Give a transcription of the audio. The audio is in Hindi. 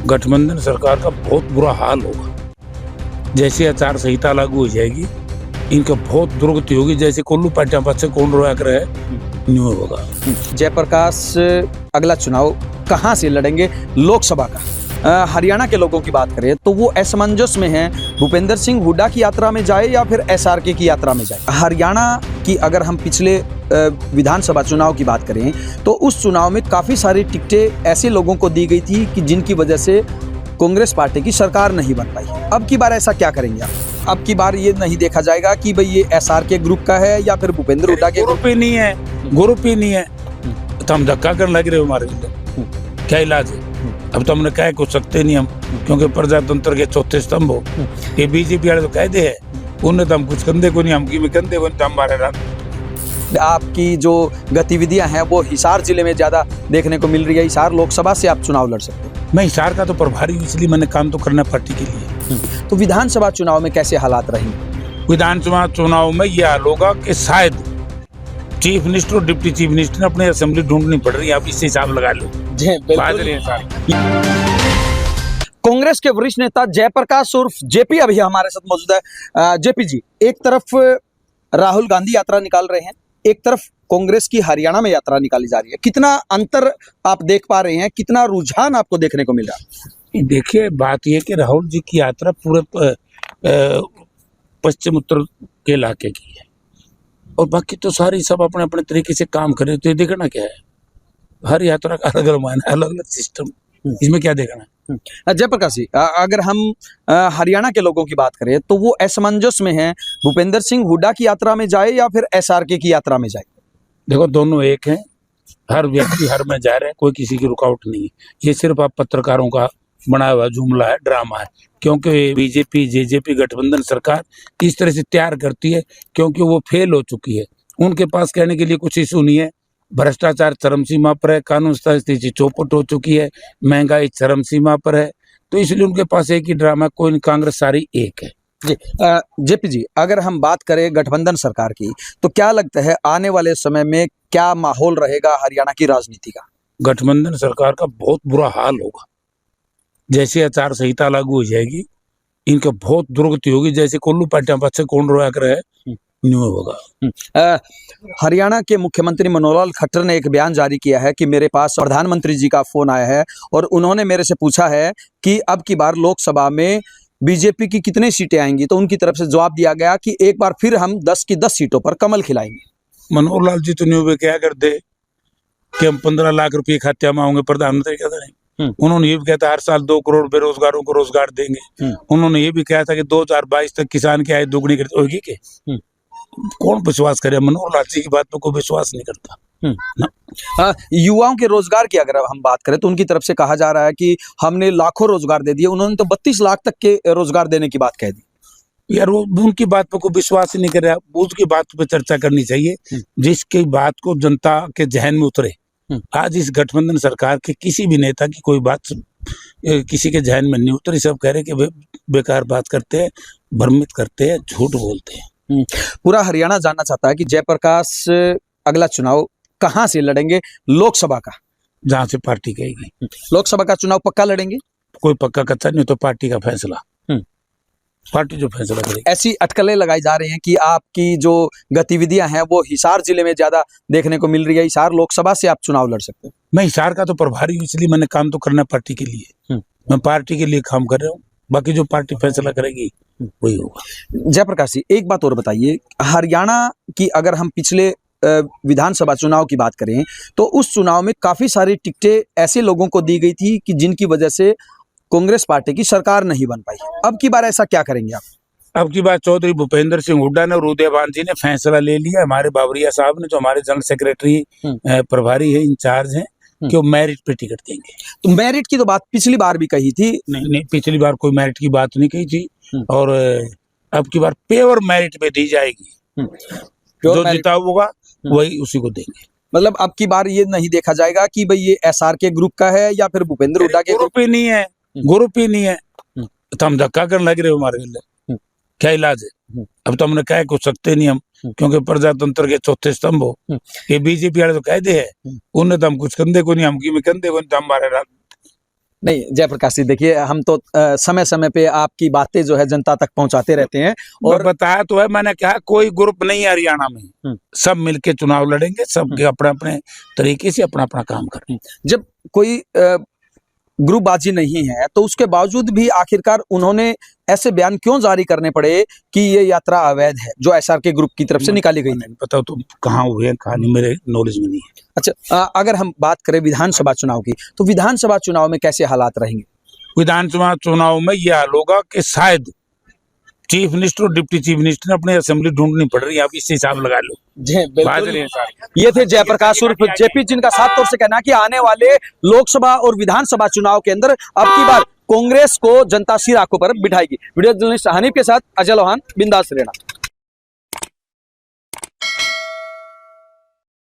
गठबंधन सरकार का बहुत बुरा हाल होगा। जैसे आचार संहिता लागू हो जाएगी, इनका बहुत दुर्गति होगी। जैसे कोल्लू पाटिया पाछे कौन रोया करे न्यू होगा। जयप्रकाश अगला चुनाव कहां से लड़ेंगे लोकसभा का? हरियाणा के लोगों की बात करें तो वो असमंजस में हैं, भूपेंद्र सिंह हुड्डा की यात्रा में जाए या फिर एसआरके की यात्रा में जाए। हरियाणा की अगर हम पिछले विधानसभा चुनाव की बात करें तो उस चुनाव में काफ़ी सारी टिकटें ऐसे लोगों को दी गई थी कि जिनकी वजह से कांग्रेस पार्टी की सरकार नहीं बन पाई। अब की बार ऐसा क्या करेंगे आप? अब की बार ये नहीं देखा जाएगा कि भाई ये एसआरके ग्रुप का है या फिर भूपेंद्र हुड्डा के ग्रुप ही नहीं है, ग्रुप ही नहीं है तो हम धक्का करने लग रहे हो हमारे अंदर। क्या इलाज है? अब तो हमने कह कुछ सकते नहीं हम, क्योंकि प्रजातंत्र के चौथे स्तंभ हो। ये बीजेपी वाले तो कहते हैं, उन्हें तो हम कुछ कंधे को नहीं, हम की कंधे को नहीं, हमारे रात। आपकी जो गतिविधियां हैं वो हिसार जिले में ज्यादा देखने को मिल रही है। हिसार लोकसभा से आप चुनाव लड़ सकते हैं। मैं हिसार का तो प्रभारी हूं, इसलिए मैंने काम तो करना पार्टी के लिए। तो विधानसभा चुनाव में कैसे हालात रहेंगे? विधानसभा चुनाव में यह हाल होगा कि शायद चीफ मिनिस्टर और डिप्टी चीफ मिनिस्टर ने अपनी असेंबली ढूंढनी पड़ रही है। आप इससे हिसाब लगा लो। कांग्रेस के वरिष्ठ नेता जयप्रकाश उर्फ जेपी अभी हमारे साथ मौजूद है। जेपी जी, एक तरफ राहुल गांधी यात्रा निकाल रहे हैं, एक तरफ कांग्रेस की हरियाणा में यात्रा निकाली जा रही है। कितना अंतर आप देख पा रहे हैं, कितना रुझान आपको देखने को मिल रहा है? देखिए, बात यह कि राहुल जी की यात्रा पूरे पश्चिम उत्तर के इलाके की है और बाकी तो सारी सब अपने अपने तरीके से काम कर रहे। तो ये देखना क्या है, हर यात्रा का अलग अलग मायना, अलग अलग सिस्टम, इसमें क्या देखना है? जयप्रकाश जी, अगर हम हरियाणा के लोगों की बात करें तो वो असमंजस में हैं, भूपेंद्र सिंह हुड्डा की यात्रा में जाए या फिर एसआरके की यात्रा में जाए। देखो, दोनों एक हैं, हर व्यक्ति हर में जा रहे हैं, कोई किसी की रुकावट नहीं है। ये सिर्फ आप पत्रकारों का बनाया हुआ जुमला है, ड्रामा है, क्योंकि बीजेपी जेजेपी गठबंधन सरकार इस तरह से तैयार करती है क्योंकि वो फेल हो चुकी है। उनके पास कहने के लिए कुछ इशू नहीं है। भ्रष्टाचार चरम सीमा पर है, कानून स्थिति चौपट हो चुकी है, महंगाई चरम सीमा पर है, तो इसलिए उनके पास एक ही ड्रामा, कोई नहीं, कांग्रेस सारी एक है। जी, जेपी जी, अगर हम बात करें गठबंधन सरकार की तो क्या लगता है आने वाले समय में क्या माहौल रहेगा हरियाणा की राजनीति का? गठबंधन सरकार का बहुत बुरा हाल होगा। जैसे आचार संहिता लागू हो जाएगी, इनका बहुत दुर्गति होगी। जैसे कोल्लू पाटिया पाछे कौन रोया करे न्यू होगा। हरियाणा के मुख्यमंत्री मनोहर लाल खट्टर ने एक बयान जारी किया है कि मेरे पास प्रधानमंत्री जी का फोन आया है और उन्होंने मेरे से पूछा है कि अब की बार लोकसभा में बीजेपी की कितनी सीटें आएंगी। तो उनकी तरफ से जवाब दिया गया कि एक बार फिर हम 10 की 10 सीटों पर कमल खिलाएंगे। मनोहर लाल जी तो न्यू में क्या करते कि हम 15 लाख रुपए खाते में आऊंगे, प्रधानमंत्री कहता नहीं। उन्होंने ये भी कहता हर साल 2 करोड़ बेरोजगारों को रोजगार देंगे। उन्होंने ये भी कहा था कि 2022 तक किसान की आय दोगुनी होगी के। कौन विश्वास करे? मनोहर लाल जी की बात पर कोई विश्वास नहीं करता। युवाओं के रोजगार की अगर हम बात करें तो उनकी तरफ से कहा जा रहा है कि हमने लाखों रोजगार दे दिए। उन्होंने तो 32 लाख तक के रोजगार देने की बात कह दी। यार, वो उनकी बात पर कोई विश्वास ही नहीं कर रहा। उसकी बात पे चर्चा करनी चाहिए जिसकी बात को जनता के जहन में उतरे। आज इस गठबंधन सरकार के किसी भी नेता की कोई बात किसी के जहन में नहीं उतरी। सब कह रहे कि बेकार बात करते हैं, भ्रमित करते हैं, झूठ बोलते हैं। पूरा हरियाणा जानना चाहता है कि जयप्रकाश अगला चुनाव कहां से लड़ेंगे लोकसभा का? जहां से पार्टी कहेगी। लोकसभा का चुनाव पक्का लड़ेंगे? कोई पक्का कच्चा नहीं, तो पार्टी का फैसला, पार्टी जो फैसला करेगी। ऐसी अटकलें लगाई जा रही हैं कि आपकी जो गतिविधियां हैं वो हिसार जिले में ज्यादा देखने को मिल रही है। हिसार लोकसभा से आप चुनाव लड़ सकते हैं। मैं हिसार का तो प्रभारी हूं, इसलिए मैंने काम तो करना पार्टी के लिए। मैं पार्टी के लिए काम कर रहा हूँ, बाकी जो पार्टी फैसला करेगी वही होगा। जयप्रकाश जी, एक बात और बताइए, हरियाणा की अगर हम पिछले विधानसभा चुनाव की बात करें तो उस चुनाव में काफी सारी टिकटें ऐसे लोगों को दी गई थी कि जिनकी वजह से कांग्रेस पार्टी की सरकार नहीं बन पाई। अब की बार ऐसा क्या करेंगे आप? अब की बार चौधरी भूपेंद्र सिंह हुड्डा ने और उदयभान जी ने फैसला ले लिया। हमारे बाबरिया साहब ने, जो हमारे जनरल सेक्रेटरी प्रभारी है, इंचार्ज हैं, कि वो मेरिट पे टिकट देंगे। तो मेरिट की तो बात पिछली बार भी कही थी। नहीं, पिछली बार कोई मेरिट की बात नहीं कही थी और अब की बार प्योर मेरिट पे दी जाएगी। जो जीता होगा वही उसी को देंगे। मतलब अब की बार ये नहीं देखा जाएगा कि भाई ये एसआरके ग्रुप का है या फिर भूपेंद्र हुड्डा के ग्रुप ही नहीं है, ग्रुप ही नहीं है तो हम धक्का करने लग रहे हो हमारे लिए। क्या इलाज है? अब तो हमने कह कुछ सकते नहीं हम, क्योंकि प्रजातंत्र के चौथे स्तंभ हो। ये बीजेपी वाले तो कहते हैं, उन्हें तो हम कुछ कंधे को नहीं, हम की कंधे को नहीं, तो हमारे रात। नहीं जयप्रकाश जी, देखिए हम तो समय समय पे आपकी बातें जो है जनता तक पहुंचाते रहते हैं और और बताया तो है, मैंने कहा कोई ग्रुप नहीं है हरियाणा में, सब मिलके चुनाव लड़ेंगे, सबके अपने अपने तरीके से अपना अपना काम कर रहे हैं। जब कोई ग्रुपबाजी नहीं है तो उसके बावजूद भी आखिरकार उन्होंने ऐसे बयान क्यों जारी करने पड़े कि ये यात्रा अवैध है जो एसआरके ग्रुप की तरफ से निकाली गई? नहीं पता तो कहाँ हुए, कहानी मेरे नॉलेज में नहीं है। अच्छा, अगर हम बात करें विधानसभा चुनाव की, तो विधानसभा चुनाव में कैसे हालात रहेंगे? विधानसभा चुनाव में यह हाल होगा कि शायद चीफ मिनिस्टर और डिप्टी चीफ मिनिस्टर ने अपनी असेंबली ढूंढनी पड़ रही है, आप इससे हिसाब लगा लो। जी बिल्कुल, ये थे जयप्रकाश उर्फ जेपी, जिनका साफ तौर से कहना है कि आने वाले लोकसभा और विधानसभा चुनाव के अंदर अब की बार कांग्रेस को जनता सिर आंखों पर बिठाएगी। वीडियो जर्नलिस्ट हनीफ के साथ अजय लोहान, बिंदास रहना।